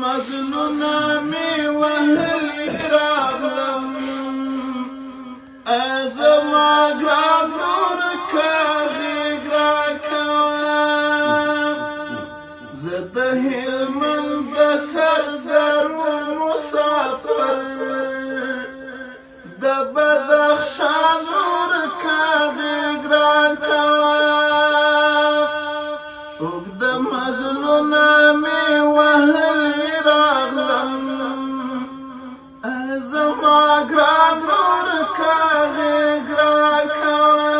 مزلونه مې وهلي راغلم زما ګران ورور غېږ راکوه زه د هلمند د سرزرو مسافر د بدخشان ورور غېږ راکوه اوږد مزلونه مې وهلي راغلم زما ګران ورور غېږ راکوه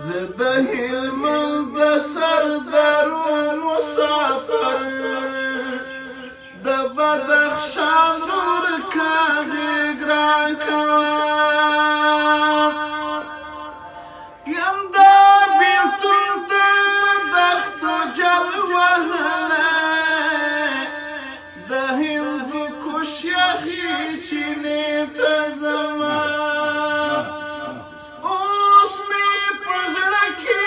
زه د هلمند د سرزرو مسافر د بدخشان ورور غېږ راکوه یم د بیلتون د دښتو جل وهلی د هندوکش یخې چینې ته ځمه اوس مې په زړه کې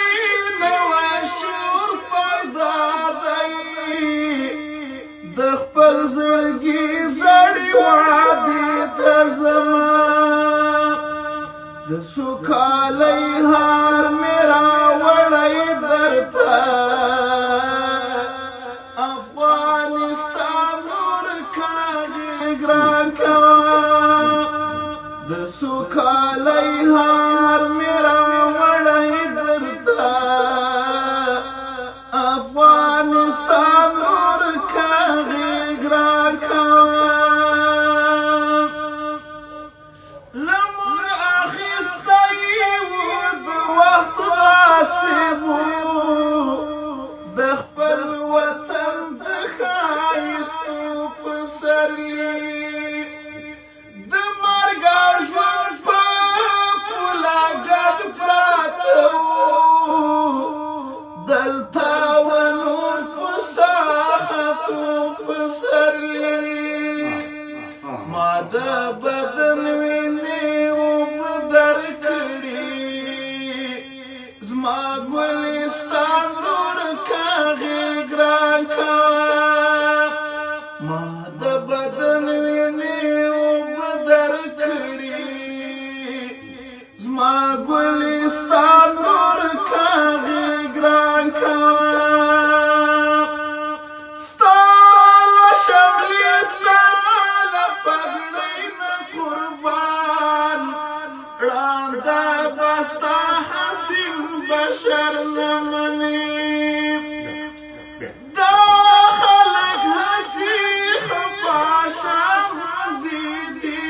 نوی شور پیدا دی د خپل زړګي زړې وعدې ته ځمه د سوکالۍ هار مې راوړی درته افغانستان ورور غېږ راکوه د سوکالۍ هار مې راوړی درته افغانستان ورور غېږ راکوه له موږ اخیستی و د وخت غاصب د خپل وطن د ښایستو پسرلي د مرګ ژوند په پوله ګډ پراته وو دلته و نور په ساحتو پسرلي ما د بدن وینې اوبه درکړي زما ګلستان ورور غېږ راکوه ما د بدن وینې اوبه درکړي زما ګلستان ورور غېږ راکوه ستا له شملې ستا له پګړۍ نه قربان ړانده به ستا حسین بشر نه مني دا خلک هسې خفاشان دي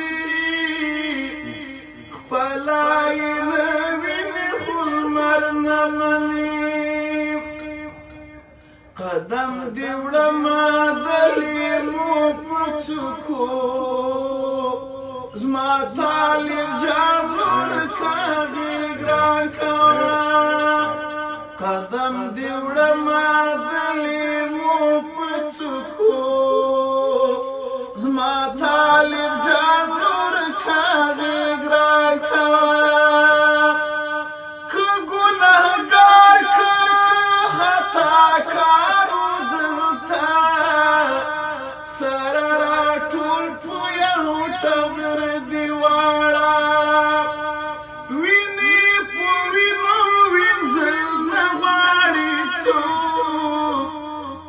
خپله یې نه ویني خو لمر نه مني قدم دې وړمه د لیمو په څوکو زما طالب جان ورور غېږ راکوه قدم دې وړمه د لیمو په څوکو زما طالب جان ورور غېږ راکوه که ګنهګار که خطاکار و دلته سره راټول په یو ټبر دې واړه وینې په وینو وینځل نه غواړي څوک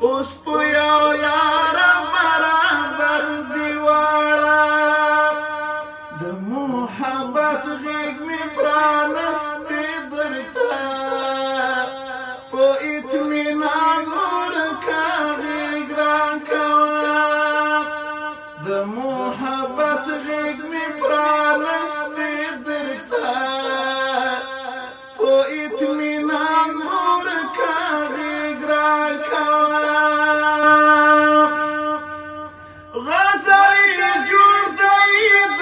اوس په یو لاره برابر دې واړه د محبت غېږ مې پرانستې درته په اطمینان ورور غېږ راکوه د محبت غېږ مې پرانستې درته په اطمینان ورور غېږ راکوه غزل یې جوړ دی د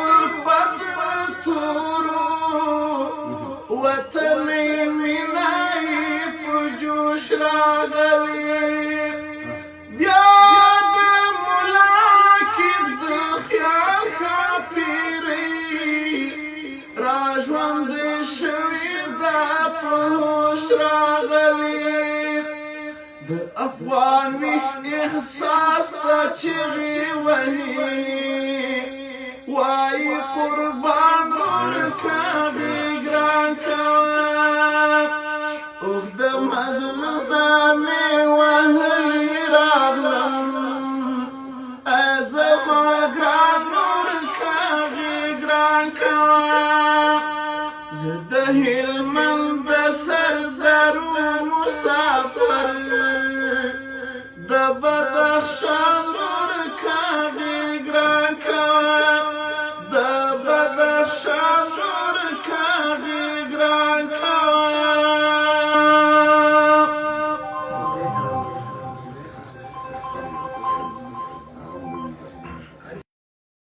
الفت له تورو وطن یې مینه یې په جوش راغلی بیا د ملاکب د خیال ښاپیرۍ را ژوندۍ شوې ده په هوش راغلی د افغان ویښ احساس ته چغې وهي وایي قربان ورکوي ګران کوه اوږده مزلونه مې وهلي راغلم ای زما ګران ورکوي ګران کوه زه د هلمند د سرزرو مسافر د بدخشان